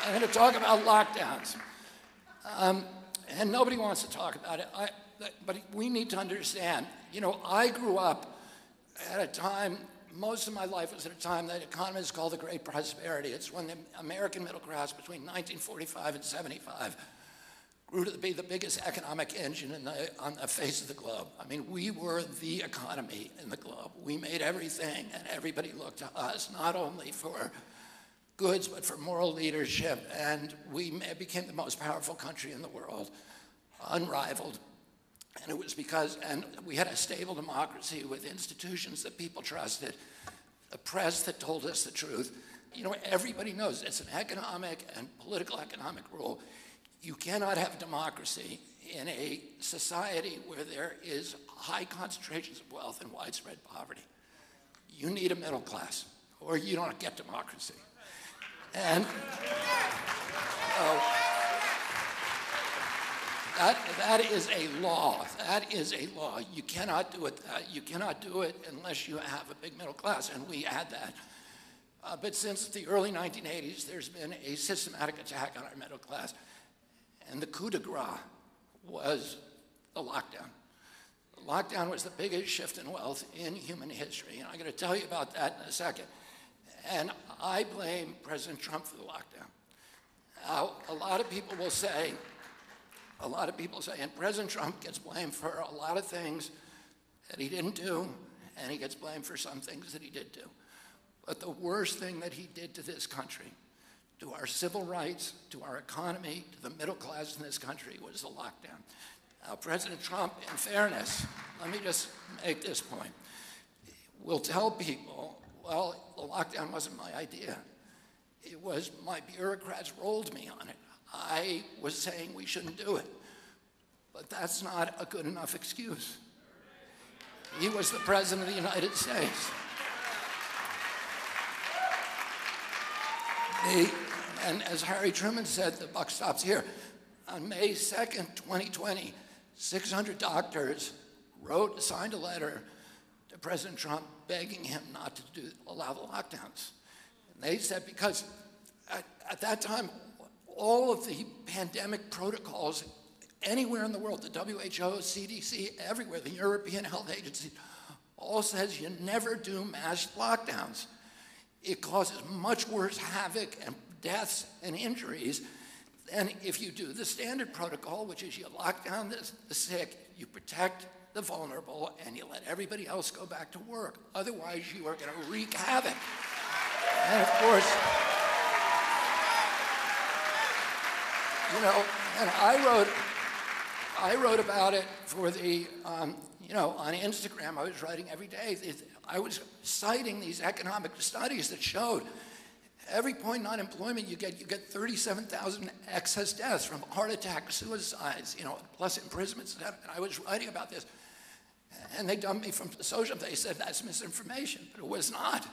I'm going to talk about lockdowns. And nobody wants to talk about it. But we need to understand, I grew up at a time, most of my life was at a time that economists call the Great Prosperity. It's when the American middle class between 1945 and 75 grew to be the biggest economic engine on the face of the globe. I mean, we were the economy in the globe. We made everything, and everybody looked to us, not only for goods, but for moral leadership, and we became the most powerful country in the world, unrivaled. And it was because, and we had a stable democracy with institutions that people trusted, a press that told us the truth. Everybody knows it's an economic and political economic rule. You cannot have democracy in a society where there is high concentrations of wealth and widespread poverty. You need a middle class, or you don't get democracy. And that is a law. That is a law. You cannot do it. You cannot do it unless you have a big middle class, and we had that. But since the early 1980s, there's been a systematic attack on our middle class, and the coup de grace was the lockdown. The lockdown was the biggest shift in wealth in human history, and I'm going to tell you about that in a second. And I blame President Trump for the lockdown. Now, a lot of people say, and President Trump gets blamed for a lot of things that he didn't do, and he gets blamed for some things that he did do. But the worst thing that he did to this country, to our civil rights, to our economy, to the middle class in this country, was the lockdown. Now, President Trump, in fairness, let me just make this point, will tell people, well, the lockdown wasn't my idea. It was my bureaucrats rolled me on it. I was saying we shouldn't do it. But that's not a good enough excuse. He was the President of the United States. And as Harry Truman said, the buck stops here. On May 2nd, 2020, 600 doctors signed a letter to President Trump begging him not to allow the lockdowns. And they said because at that time, all of the pandemic protocols anywhere in the world, the WHO, CDC, everywhere, the European Health Agency, all says you never do mass lockdowns. It causes much worse havoc and deaths and injuries than if you do the standard protocol, which is you lock down the sick, you protect the vulnerable, and you let everybody else go back to work. Otherwise, you are going to wreak havoc. And of course, and I wrote about it for the, on Instagram. I was writing every day. I was citing these economic studies that showed every point in unemployment you get 37,000 excess deaths from heart attacks, suicides, plus imprisonments. And I was writing about this. And they dumped me from social. They said that's misinformation, but it was not.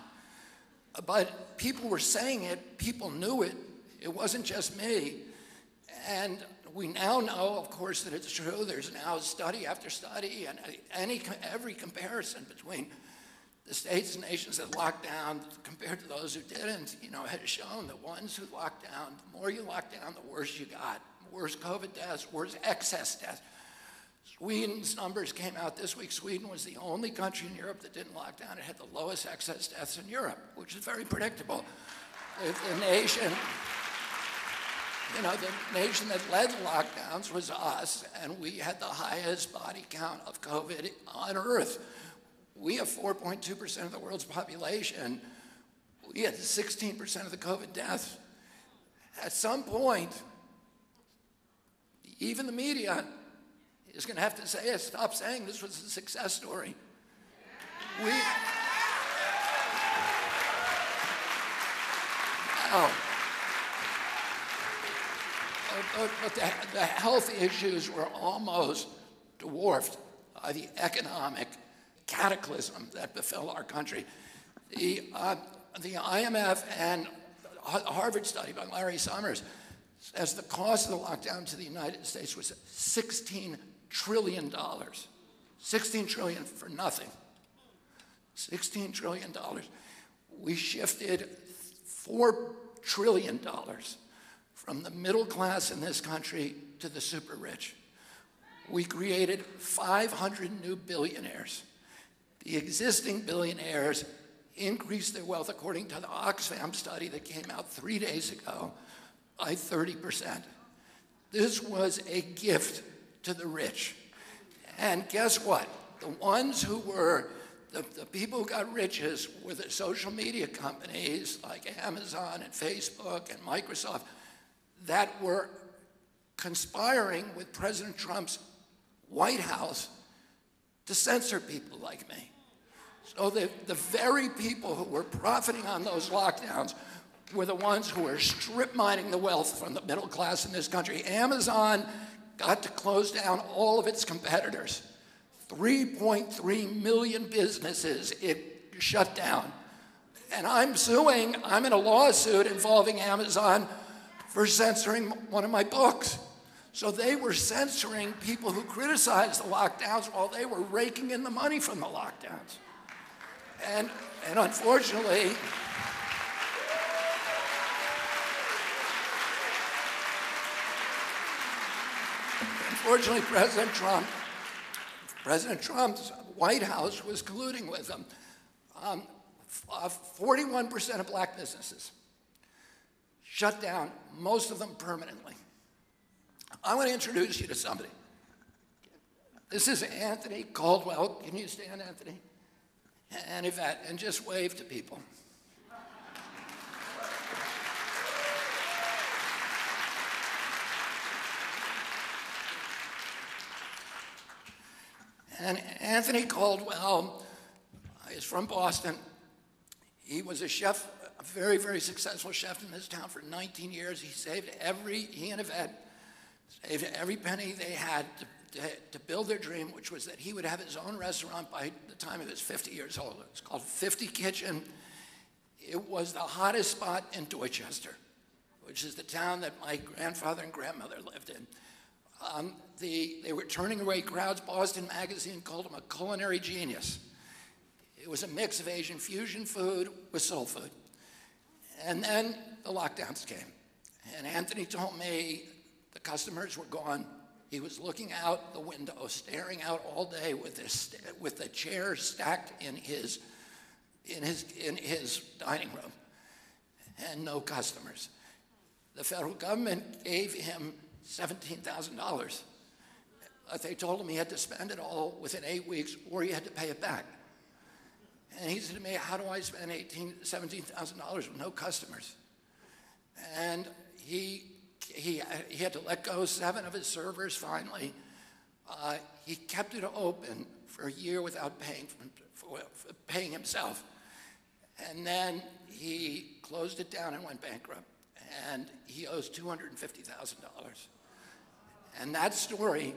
But people were saying it. People knew it. It wasn't just me. And we now know, of course, that it's true. There's now study after study, and every comparison between the states and nations that locked down compared to those who didn't, has shown that ones who locked down, the more you locked down, the worse you got. Worse COVID deaths, worse excess deaths. Sweden's numbers came out this week. Sweden was the only country in Europe that didn't lock down. It had the lowest excess deaths in Europe, which is very predictable. The nation that led the lockdowns was us, and we had the highest body count of COVID on Earth. We have 4.2% of the world's population. We had 16% of the COVID deaths. At some point, even the media is going to have to say, stop saying this was a success story. But the health issues were almost dwarfed by the economic cataclysm that befell our country. The IMF and a Harvard study by Larry Summers says the cost of the lockdown to the United States was $16 trillion. 16 trillion for nothing. $16 trillion. We shifted $4 trillion from the middle class in this country to the super rich. We created 500 new billionaires. The existing billionaires increased their wealth, according to the Oxfam study that came out 3 days ago, by 30%. This was a gift to the rich. And guess what? The ones who were, the people who got riches were the social media companies like Amazon and Facebook and Microsoft that were conspiring with President Trump's White House to censor people like me. So the very people who were profiting on those lockdowns were the ones who were strip mining the wealth from the middle class in this country. Amazon got to close down all of its competitors. 3.3 million businesses it shut down. And I'm in a lawsuit involving Amazon for censoring one of my books. So they were censoring people who criticized the lockdowns while they were raking in the money from the lockdowns. And unfortunately, President Trump's White House was colluding with them. 41% of black businesses shut down, most of them permanently. I want to introduce you to somebody. This is Anthony Caldwell. Can you stand, Anthony? And Yvette, and just wave to people. And Anthony Caldwell is from Boston. He was a chef, a very, very successful chef in this town for 19 years. He and Yvette saved every penny they had to build their dream, which was that he would have his own restaurant by the time he was 50 years old. It's called 50 Kitchen. It was the hottest spot in Dorchester, which is the town that my grandfather and grandmother lived in. They were turning away crowds. Boston Magazine called him a culinary genius. It was a mix of Asian fusion food with soul food. And then the lockdowns came. And Anthony told me the customers were gone. He was looking out the window, staring out all day with the chairs stacked in his dining room, and no customers. The federal government gave him $17,000. They told him he had to spend it all within 8 weeks, or he had to pay it back. And he said to me, "How do I spend $17,000 with no customers?" And he had to let go 7 of his servers finally. He kept it open for a year without paying himself. And then he closed it down and went bankrupt. And he owes $250,000. And that story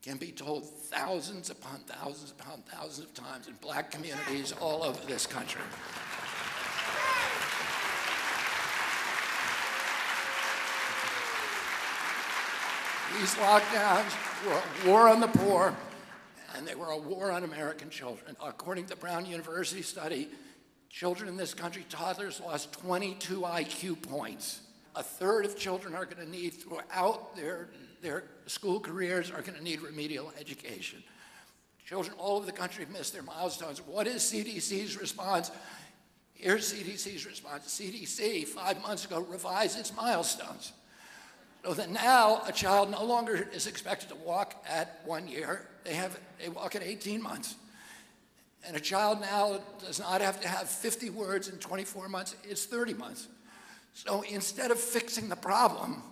can be told thousands upon thousands upon thousands of times in black communities all over this country. These lockdowns were a war on the poor, and they were a war on American children. According to the Brown University study, children in this country, toddlers, lost 22 IQ points. A third of children are going to need, throughout their school careers, are going to need remedial education. Children all over the country have missed their milestones. What is CDC's response? Here's CDC's response. CDC, 5 months ago, revised its milestones. So that now a child no longer is expected to walk at 1 year. They walk at 18 months. And a child now does not have to have 50 words in 24 months. It's 30 months. So instead of fixing the problem,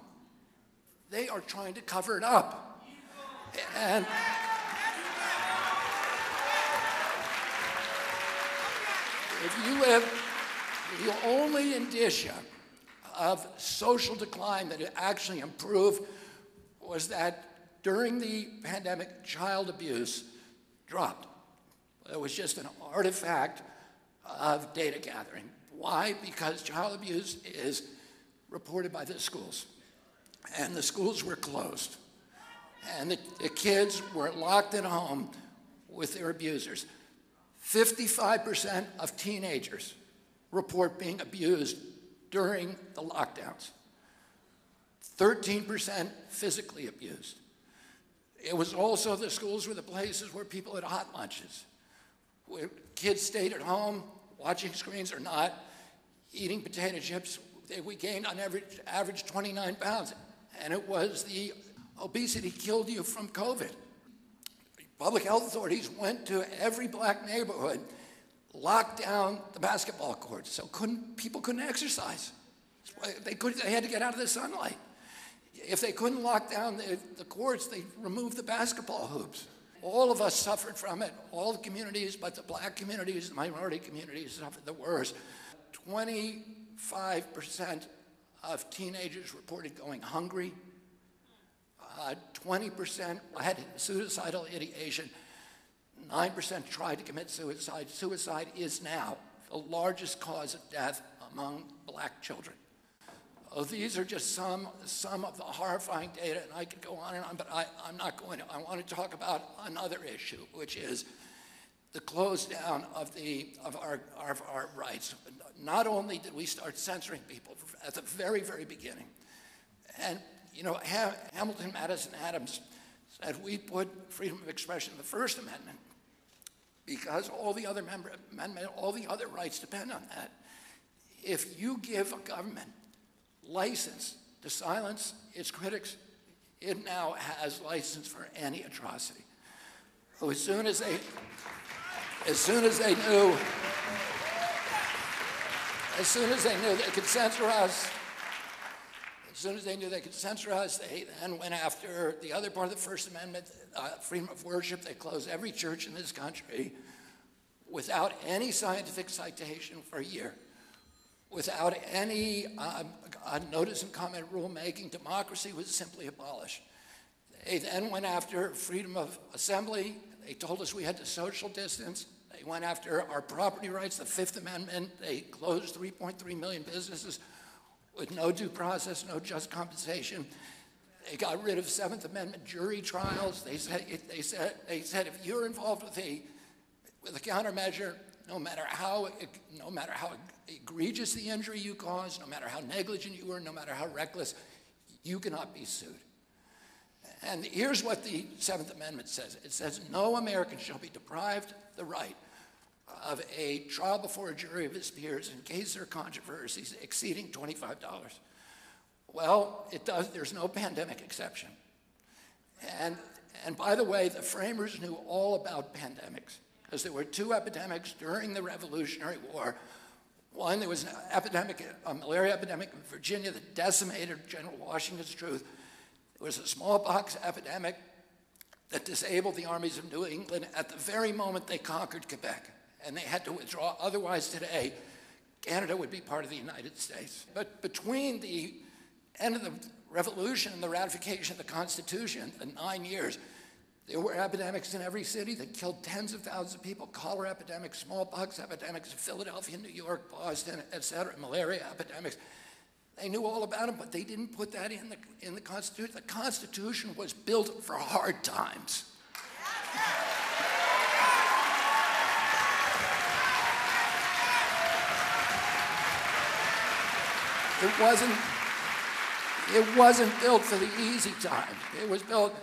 they are trying to cover it up. And the only indicia of social decline that actually improved was that during the pandemic, child abuse dropped. It was just an artifact of data gathering. Why? Because child abuse is reported by the schools. And the schools were closed. And the kids were locked at home with their abusers. 55% of teenagers report being abused during the lockdowns. 13% physically abused. It was also the schools were the places where people had hot lunches, where kids stayed at home, watching screens or not, eating potato chips. We gained on average 29 pounds, and it was the obesity killed you from COVID. Public health authorities went to every black neighborhood, locked down the basketball courts, so people couldn't exercise. They had to get out of the sunlight. If they couldn't lock down the courts, they removed the basketball hoops. All of us suffered from it, all the communities, but the black communities, the minority communities suffered the worst. 25% of teenagers reported going hungry. 20% had suicidal ideation. 9% tried to commit suicide. Suicide is now the largest cause of death among black children. Oh, these are just some of the horrifying data, and I could go on and on, but I'm not going to. I want to talk about another issue, which is the close down of our rights. Not only did we start censoring people at the very, very beginning, and you know, Hamilton, Madison, Adams said we put freedom of expression in the First Amendment because all the other all the other rights depend on that. If you give a government license to silence its critics, it now has license for any atrocity. So as soon as they knew they could censor us, they then went after the other part of the First Amendment, freedom of worship. They closed every church in this country without any scientific citation for a year, without any notice and comment rulemaking. Democracy was simply abolished. They then went after freedom of assembly. They told us we had to social distance. They went after our property rights, the Fifth Amendment. They closed 3.3 million businesses with no due process, no just compensation. They got rid of Seventh Amendment jury trials. They said if you're involved with a countermeasure, no matter how egregious the injury you caused, no matter how negligent you were, no matter how reckless, you cannot be sued. And here's what the Seventh Amendment says. It says, no American shall be deprived the right of a trial before a jury of his peers in case there are controversies exceeding $25. Well, it does. There's no pandemic exception. And by the way, the framers knew all about pandemics, because there were two epidemics during the Revolutionary War. One, there was an epidemic, a malaria epidemic in Virginia that decimated General Washington's troops. There was a smallpox epidemic that disabled the armies of New England at the very moment they conquered Quebec, and they had to withdraw. Otherwise, today, Canada would be part of the United States. But between the end of the Revolution and the ratification of the Constitution, the 9 years, there were epidemics in every city that killed tens of thousands of people. Cholera epidemics, smallpox epidemics in Philadelphia, New York, Boston, et cetera, malaria epidemics. They knew all about them, but they didn't put that in the Constitution. The Constitution was built for hard times. It wasn't built for the easy times. It was built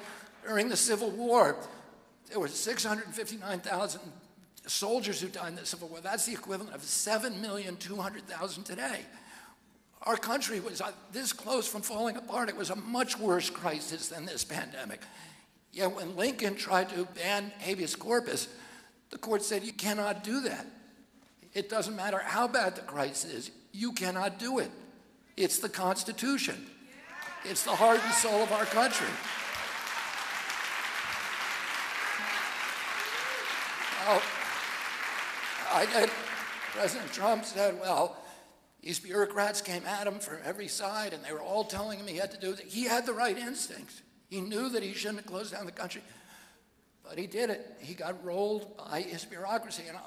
during the Civil War. There were 659,000 soldiers who died in the Civil War. That's the equivalent of 7,200,000 today. Our country was this close from falling apart. It was a much worse crisis than this pandemic. Yet when Lincoln tried to ban habeas corpus, the court said, you cannot do that. It doesn't matter how bad the crisis is, you cannot do it. It's the Constitution. It's the heart and soul of our country. Well, President Trump said, well, these bureaucrats came at him from every side, and they were all telling him he had to do it. He had the right instincts. He knew that he shouldn't have closed down the country, but he did it. He got rolled by his bureaucracy. And